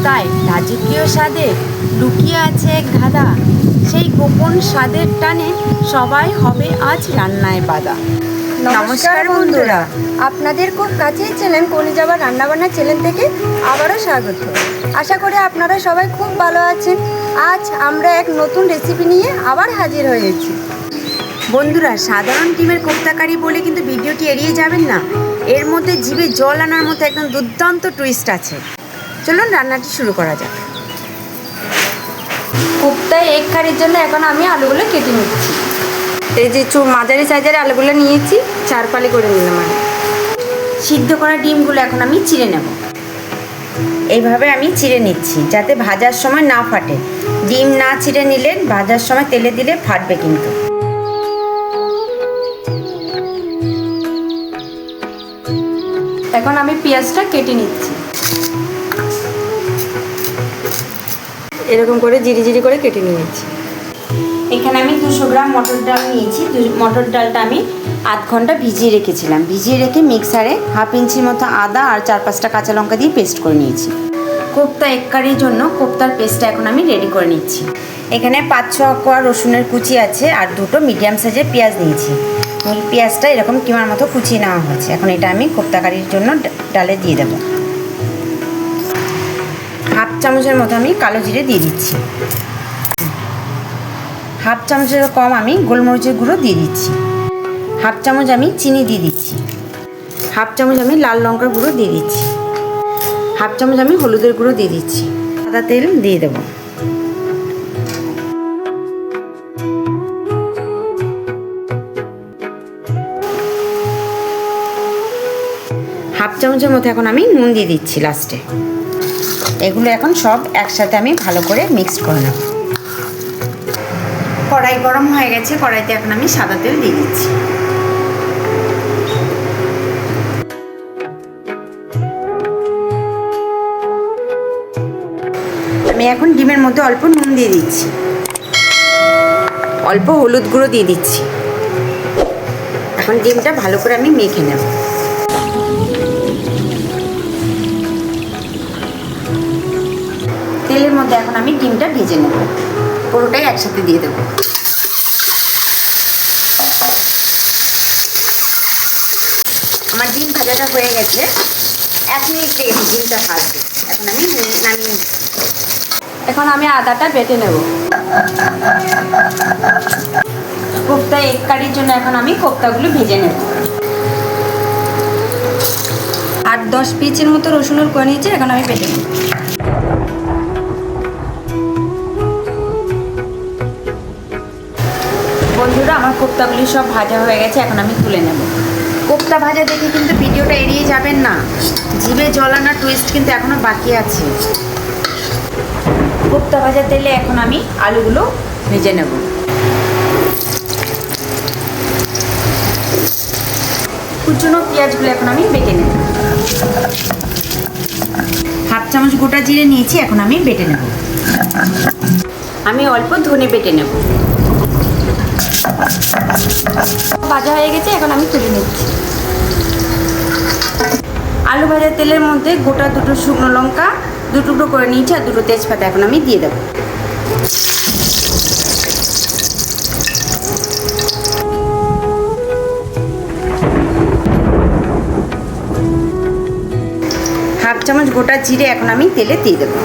কোপ্তায় রাজকীয় স্বাদে লুকিয়ে আছে এক ধাঁধা। সেই গোপন স্বাদের টানে সবাই হবে আজ রান্নায় বাঁধা। নমস্কার বন্ধুরা, আপনাদের খুব কাছেই চ্যানেল কলিজাবা রান্নাবান্না চ্যানেল থেকে আবারও স্বাগত। আশা করি আপনারা সবাই খুব ভালো আছেন। আজ আমরা এক নতুন রেসিপি নিয়ে আবার হাজির হয়েছি। বন্ধুরা, সাধারণ ডিমের কোপ্তা কারি বলে কিন্তু ভিডিওটি এড়িয়ে যাবেন না। এর মধ্যে জিভে জল আনার মতো একদম দুর্দান্ত টুইস্ট আছে। চলুন রান্নাটি শুরু করা যাক। কোপ্তায় এগ কারির জন্য এখন আমি আলুগুলো কেটে নিচ্ছি। এই যে মাঝারি সাইজের আলুগুলো নিয়েছি, 4 ফালি করে নিলাম। আমি সিদ্ধ করা ডিমগুলো এখন আমি চিড়ে নেব। এইভাবে আমি চিড়ে নিচ্ছি যাতে ভাজার সময় না ফাটে। ডিম না চিড়ে নিলে ভাজার সময় তেলে দিলে ফাটবে কিন্তু। এখন আমি পেঁয়াজটা কেটে নিচ্ছি, এরকম করে জিরি জিরি করে কেটে নিয়েছি। এখানে আমি 200 গ্রাম মটর ডাল নিয়েছি। মটর ডালটা আমি আধ ঘন্টা ভিজিয়ে রেখেছিলাম। ভিজিয়ে রেখে মিক্সারে 1/2 ইঞ্চির মতো আদা আর 4-5টা কাঁচা লঙ্কা দিয়ে পেস্ট করে নিয়েছি। কোপ্তা এগ কারির জন্য কোপ্তার পেস্টটা এখন আমি রেডি করে নিচ্ছি। এখানে 5-6 কোয়া রসুনের কুচি আছে আর 2টো মিডিয়াম সাইজের পেঁয়াজ নিয়েছি। পেঁয়াজটা এরকম কিমার মতো কুচিয়ে নেওয়া হয়েছে। এখন এটা আমি কোপ্তা কারির জন্য ডালে দিয়ে দেবো। 1/2 চামচের মতো আমি কালো জিরে দিয়ে দিচ্ছি। 1/2 চামচের কম আমি গোলমরিচের গুঁড়ো দিয়ে দিচ্ছি। 1/2 চামচ আমি চিনি দিয়ে দিচ্ছি। 1/2 চামচ আমি লাল লঙ্কার গুঁড়ো দিয়ে দিচ্ছি। 1/2 চামচ আমি হলুদের গুঁড়ো দিয়ে দিচ্ছি। সাদা তেল দিয়ে দেবো। হাফ চামচের মতো এখন আমি নুন দিয়ে দিচ্ছি লাস্টে। এগুলো এখন সব একসাথে আমি ভালো করে মিক্স করে নেব। কড়াই গরম হয়ে গেছে, কড়াইতে এখন আমি সাদা তেল দিয়ে দিচ্ছি। আমি এখন ডিমের মধ্যে অল্প নুন দিয়ে দিচ্ছি, অল্প হলুদ গুঁড়ো দিয়ে দিচ্ছি। এখন ডিমটা ভালো করে আমি মেখে নেব। তেলের মধ্যে এখন আমি ডিমটা ভেজে নেব, পুরোটাই একসাথে দিয়ে দেবো। আমার ডিম ভাজাটা হয়ে গেছে। 1 মিনিট লেগেছে ডিমটা ভাজতে। এখন আমি নামিয়ে। এখন আমি আদাটা বেটে নেব। কোপ্তা এগ কারির জন্য এখন আমি কোপ্তাগুলো ভেজে নেব। 8-10 পিসের মতো রসুনের কোয়া নিয়েছি, এখন আমি বেটে নেব। বন্ধুরা, আমার কোপ্তাগুলি সব ভাজা হয়ে গেছে, এখন আমি তুলে নেব। কোপ্তা ভাজা দেখে কিন্তু ভিডিওটা এড়িয়ে যাবেন না। জিভে জল আনার টুইস্ট কিন্তু এখনো বাকি আছে। কোপ্তা ভাজা তেলে এখন আমি আলুগুলো ভেজে নেব। কুচনো পেঁয়াজগুলো এখন আমি বেটে নেব। 1/2 চামচ গোটা জিরে নিয়েছি, এখন আমি বেটে নেব। আমি অল্প ধনে বেটে নেব। ভাজা হয়ে গেছে, এখন আমি তুলে নিচ্ছি। আলু ভাজার তেলের মধ্যে গোটা 2টো শুকনো লঙ্কা 2 টুকরো করে নিয়েছি আর 2টো তেজপাতা এখন আমি দিয়ে দেবো। হাফ চামচ গোটা জিরে এখন আমি তেলে দিয়ে দেবো।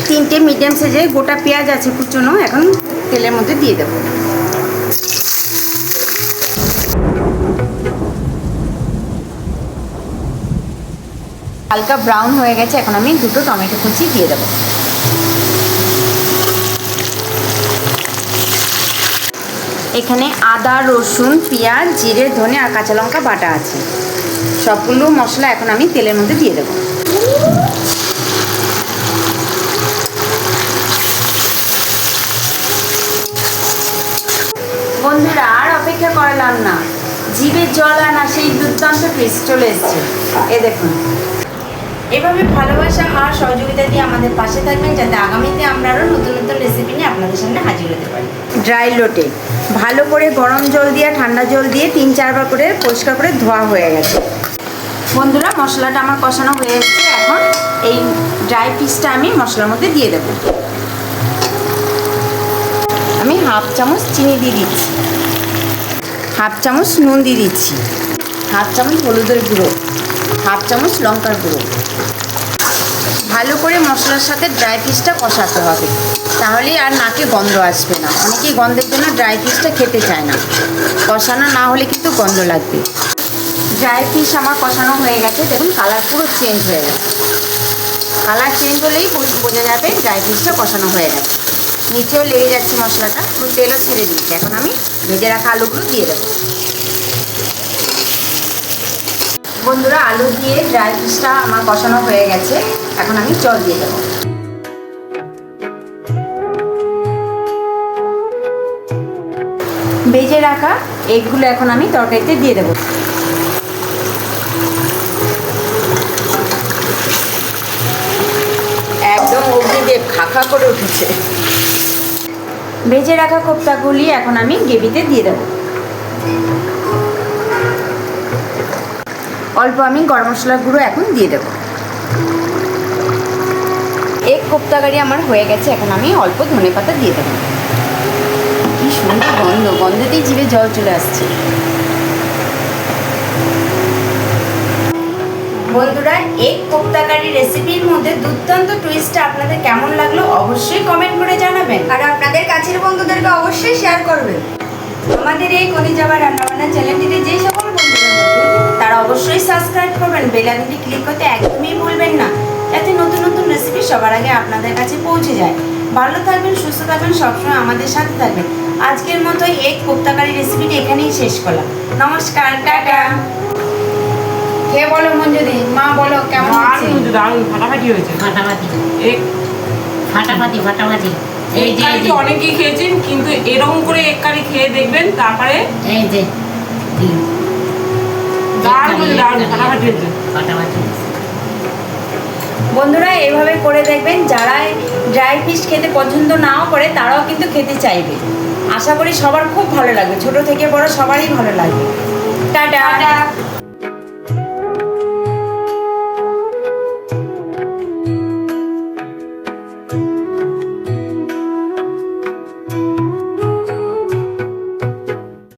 তিনটে মিডিয়াম সাইজের গোটা পেঁয়াজ আছে কুচনো, এখন তেলের মধ্যে দিয়ে দেবো। হালকা ব্রাউন হয়ে গেছে, এখন আমি 2টো টমেটো কুচি দিয়ে দেবো। এখানে আদা, রসুন, পেঁয়াজ, জিরে, ধনে আর কাঁচা লঙ্কা বাটা আছে। সবগুলো মশলা এখন আমি তেলের মধ্যে দিয়ে দেবো। বন্ধুরা, আর অপেক্ষা করলাম না, জিভে জল আনা সেই দুর্দান্ত টুইস্ট চলে এসছে। এ দেখুন, এভাবে ভালোবাসা আর সহযোগিতা দিয়ে আমাদের পাশে থাকবেন যাতে আগামীতে আমরা আরও নতুন নতুন রেসিপি নিয়ে আপনাদের সামনে হাজির হতে পারি। ড্রাই লোটে ভালো করে গরম জল দিয়ে ঠান্ডা জল দিয়ে 3-4 বার করে পরিষ্কার করে ধোয়া হয়ে গেছে। বন্ধুরা, মশলাটা আমার কষানো হয়ে এসেছে। এখন এই ড্রাই পিসটা আমি মশলার মধ্যে দিয়ে দেব। আমি হাফ চামচ চিনি দিয়ে দিচ্ছি, হাফ চামচ নুন দিয়ে দিচ্ছি, হাফ চামচ হলুদের গুঁড়ো, হাফ চামচ লঙ্কার গুঁড়ো। ভালো করে মশলার সাথে ড্রাই পিসটা কষাতে হবে, তাহলেই আর নাকে গন্ধ আসবে না। অনেকেই গন্ধের জন্য ড্রাই পিসটা খেতে চায় না, কষানো না হলে কিন্তু গন্ধ লাগবে। ড্রাই পিস আমার কষানো হয়ে গেছে, দেখুন কালার পুরো চেঞ্জ হয়ে গেছে। কালার চেঞ্জ হলেই বোঝা যাবে ড্রাই পিসটা কষানো হয়ে গেছে। নিচেও লেগে যাচ্ছে মশলাটা, পুরো তেলও ছেড়ে দিয়েছে। এখন আমি ভেজে রাখা আলুগুলো দিয়ে দেবো। বন্ধুরা, আলু দিয়ে ড্রাই পিসটা আমার কষানো হয়ে গেছে। এখন আমি জল দিয়ে দেবো। ভেজে রাখা এগগুলো এখন আমি তরকারিতে দিয়ে দেবো। একদম অগ্নিদেব খাখা করে উঠেছে। ভেজে রাখা কোপ্তাগুলি এখন আমি গ্রেভিতে দিয়ে দেবো। অল্প আমি গরম মশলার গুঁড়ো এখন দিয়ে দেবো। এক কোপ্তা কারি আমার হয়ে গেছে। এখন আমি অল্প ধনেপাতা দিয়ে দেবো। কি সুন্দর গন্ধ, গন্ধতেই জিভে জল চলে আসছে। বন্ধুরা, এক কোপ্তা কারি রেসিপির মধ্যে দুর্দান্ত টুইস্টটা আপনাদের কেমন লাগলো অবশ্যই কমেন্ট করে জানাবেন। আর আপনাদের কাছের বন্ধুদেরকে অবশ্যই শেয়ার করবেন। আমাদের এই কলিজাবা রান্নাবান্না চ্যানেলটিতে যে সকল বন্ধুরা তারা অবশ্যই সাবস্ক্রাইব করবেন, বেল আইকনটি ক্লিক করতে একদমই ভুলবেন না, যাতে নতুন নতুন রেসিপি সবার আগে আপনাদের কাছে পৌঁছে যায়। ভালো থাকবেন, সুস্থ থাকবেন, সবসময় আমাদের সাথে থাকবেন। আজকের মতো এক কোপ্তা কারি রেসিপিটি এখানেই শেষ করলাম। নমস্কার, টাটা। কে বলো মঞ্জুদি, মা বলো কেমন হচ্ছে? দারুণ ফাটাফাটি হয়েছে। ফাটাফাটি এক ফাটাফাটি ফাটাফাটি এই এক যে কারি তো অনেকেই খেয়েছেন, কিন্তু এরকম করে এক কারি খেয়ে দেখবেন, তারপরে এই যে দারুণ দারুণ ফাটাফাটি হয়েছে। ফাটাফাটি বন্ধুরা, এভাবে করে দেখবেন, যারা ড্রাই ফিশ খেতে পছন্দ নাও করে তারাও কিন্তু খেতে চাইবে। আশা করি সবার খুব ভালো লাগবে, ছোট থেকে বড় সবারই ভালো লাগবে।